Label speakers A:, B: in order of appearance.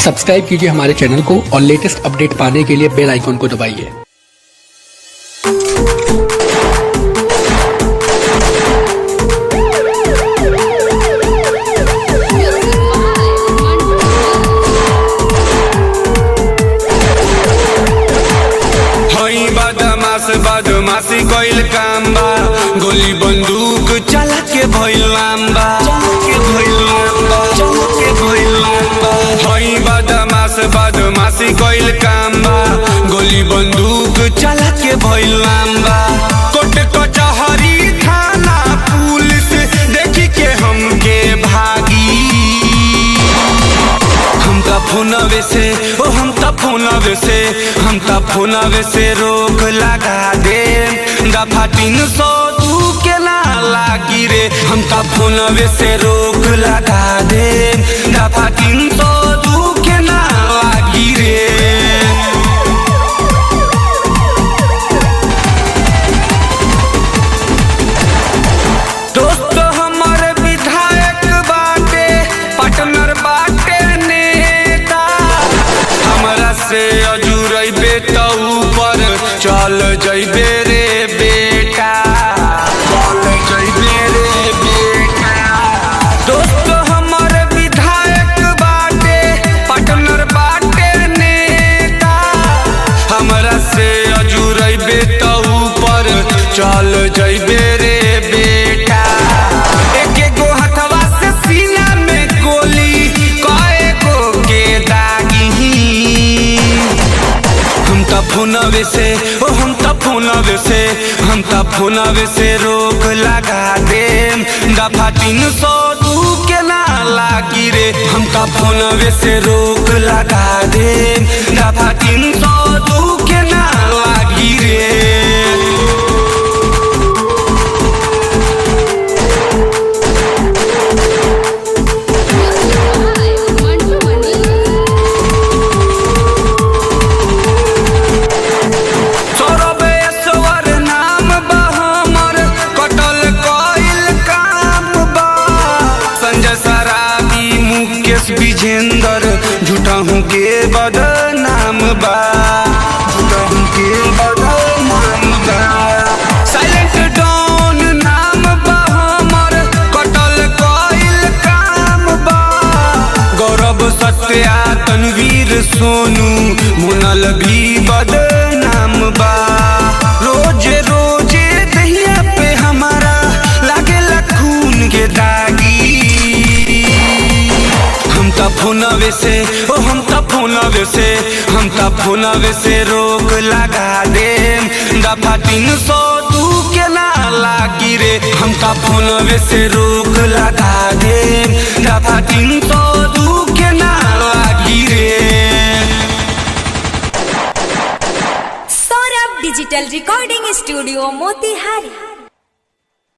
A: Subscribe कीजिए हमारे channel को और लेटेस्ट अपडेट पाने के लिए बेल आइकन को दबाइए।
B: बदमाशी कइल काम बा, गोली बंदूक चला के भइल लांबा, हई बदमाशी कइल काम बा, गोली बंदूक चला के भइल लांबा। कोर्ट कचहरी थाना पुलिस देखी के हमके भागी, हम त फोनवे से रोक लगा दे, दफा 302 के ना लागी रे। हम त फोनवे से रोक लगा दे, दफा 302 के ना लागी रे। दोस्त हमर विधायक बाटे, पार्टनर बाटे नेता, हमरा से अजुरैबे त ऊपर चल जइबे रे बेटा, चल जइबे रे बेटा। दोस्त हमर विधायक बाटे, पार्टनर बाटे नेता, हमरा से अजुरैबे त ऊपर चल जइबे रे बेटा। एके गो हथवा से सीना में गोली कए गो के दागी, हम त फोनवे से रोक लगा दे, दफा 302 के ना लागी रे। हम त फोनवे से रोक लगा दे, दफा 302 के ना लागी रे। विजेंद्र झूठा हूँ के बदनाम बा, झूठा हूँ के बदनाम बा। साइलेंट डॉन नाम बा हमर, कटल कइल काम बा। गौरव सत्या तनवीर सोनू मुनल भी बदनाम बा। रोजे रोजे दहिया पे हमारा लागेला खून के दागी, हम त फोनवे से रोक लगा दे, दफा 302 के ना लागी रे। हम त फोनवे से रोक लगा दे, दफा 302 के ना लागी रे।
C: Saurabh digital recording studio Motihari.